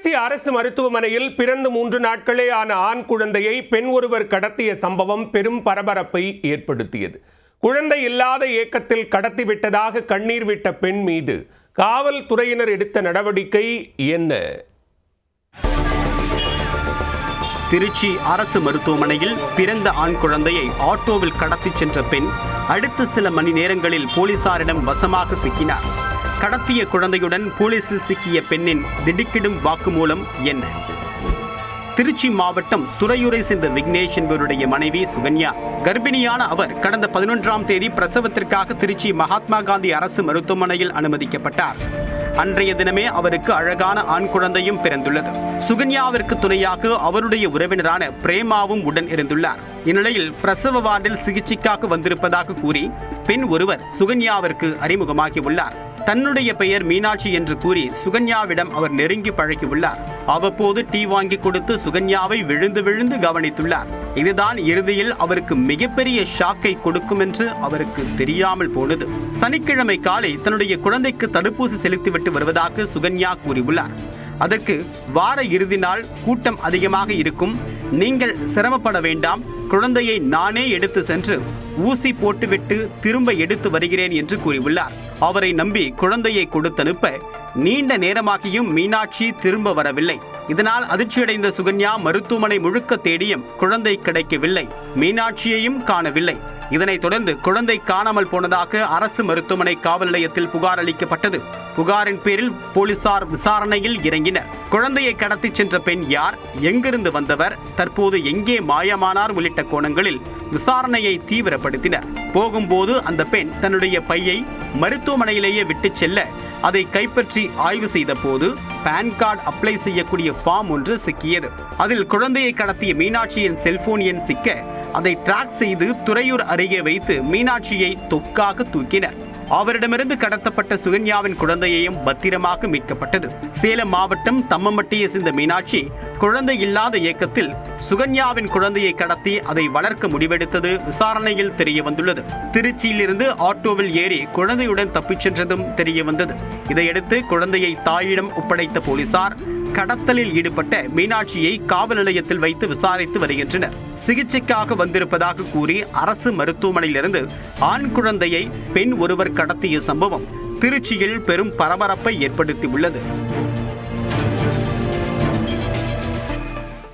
திருச்சி அரசு மருத்துவமனையில் பிறந்து 3 நாட்களே ஆன ஆண் குழந்தையை பெண் ஒருவர் கடத்திய சம்பவம் பெரும் பரபரப்பை ஏற்படுத்தியது. குழந்தை இல்லாத ஏக்கத்தில் கடத்திவிட்டதாக கண்ணீர் விட்ட பெண் மீது காவல்துறையினர் எடுத்த நடவடிக்கை என்ன? திருச்சி அரசு மருத்துவமனையில் பிறந்த ஆண் குழந்தையை ஆட்டோவில் கடத்திச் சென்ற பெண் அடுத்த சில மணி நேரங்களில் போலீசாரிடம் வசமாக சிக்கினார். கடத்திய குழந்தையுடன் போலீசில் சிக்கிய பெண்ணின் திடுக்கிடும் வாக்குமூலம் என்ன? திருச்சி மாவட்டம் துறையூரை சேர்ந்த விக்னேஷ் என்பவருடைய மனைவி சுகன்யா. கர்ப்பிணியான அவர் கடந்த 11ஆம் தேதி பிரசவத்திற்காக திருச்சி மகாத்மா காந்தி அரசு மருத்துவமனையில் அனுமதிக்கப்பட்டார். அன்றைய தினமே அவருக்கு அழகான ஆண் குழந்தையும் பிறந்துள்ளது. சுகன்யாவிற்கு துணையாக அவருடைய உறவினரான பிரேமாவும் உடன் இருந்துள்ளார். இந்நிலையில் பிரசவ வார்டில் சிகிச்சைக்காக வந்திருப்பதாக கூறி பெண் ஒருவர் சுகன்யாவிற்கு அறிமுகமாகியுள்ளார். தன்னுடைய பெயர் மீனாட்சி என்று கூறி சுகன்யாவிடம் அவர் நெருங்கி பழகியுள்ளார். அவ்வப்போது டீ வாங்கி கொடுத்து சுகன்யாவை விழுந்து கவனித்துள்ளார். இதுதான் இறுதியில் அவருக்கு மிகப்பெரிய ஷாக்கை கொடுக்கும் என்று அவருக்கு தெரியாமல் போனது. சனிக்கிழமை காலை தன்னுடைய குழந்தைக்கு தடுப்பூசி செலுத்திவிட்டு வருவதாக சுகன்யா கூறியுள்ளார். அதற்கு வார இறுதி நாள் கூட்டம் அதிகமாக இருக்கும், நீங்கள் சிரமப்பட வேண்டாம், குழந்தையை நானே எடுத்து சென்று ஊசி போட்டுவிட்டு திரும்ப எடுத்து வருகிறேன் என்று கூறியுள்ளார். அவரை நம்பி குழந்தையை கொடுத்தனுப்ப நீண்ட நேரமாகியும் மீனாட்சி திரும்ப வரவில்லை. இதனால் அதிர்ச்சியடைந்த சுகன்யா மருத்துவமனை முழுக்க தேடியும் குழந்தை கிடைக்கவில்லை, மீனாட்சியையும் காணவில்லை. இதனைத் தொடர்ந்து குழந்தை காணாமல் போனதாக அரசு மருத்துவமனை காவல் நிலையத்தில் புகார் அளிக்கப்பட்டது. புகாரின் பேரில் போலீசார் விசாரணையில் இறங்கினர். குழந்தையை கடத்திச் சென்ற பெண் யார், எங்கிருந்து வந்தவர், தற்போது எங்கே மாயமானார் உள்ளிட்ட கோணங்களில் விசாரணையை தீவிரப்படுத்தினர். போகும்போது அந்த பெண் தன்னுடைய பையை மருத்துவமனையிலேயே விட்டு செல்ல அதை கைப்பற்றி ஆய்வு செய்த போது பான் கார்டு அப்ளை செய்யக்கூடிய ஃபார்ம் ஒன்று சிக்கியது. அதில் குழந்தையை கடத்திய மீனாட்சியின் செல்போன் எண் சிக்க அதை டிராக் செய்து துறையூர் அருகே வைத்து மீனாட்சியை தொக்காக தூக்கினர். அவரிடமிருந்து கடத்தப்பட்ட சுகன்யாவின் குழந்தையையும் பத்திரமாக மீட்கப்பட்டது. சேலம் மாவட்டம் தம்மம்பட்டியை சேர்ந்த மீனாட்சி குழந்தை இல்லாத ஏக்கத்தில் சுகன்யாவின் குழந்தையை கடத்தி அதை வளர்க்க முடிவெடுத்தது விசாரணையில் தெரிய வந்துள்ளது. திருச்சியிலிருந்து ஆட்டோவில் ஏறி குழந்தையுடன் தப்பிச் சென்றதும் தெரிய வந்தது. இதையடுத்து குழந்தையை தாயிடம் ஒப்படைத்த போலீசார் கடத்தலில் ஈடுபட்ட மீனாட்சியை காவல் நிலையத்தில் வைத்து விசாரித்து வருகின்றனர். சிகிச்சைக்காக வந்திருப்பதாக கூறி அரசு மருத்துவமனையிலிருந்து ஆண் குழந்தையை பெண் ஒருவர் கடத்திய சம்பவம் திருச்சியில் பெரும் பரபரப்பை ஏற்படுத்தியுள்ளது.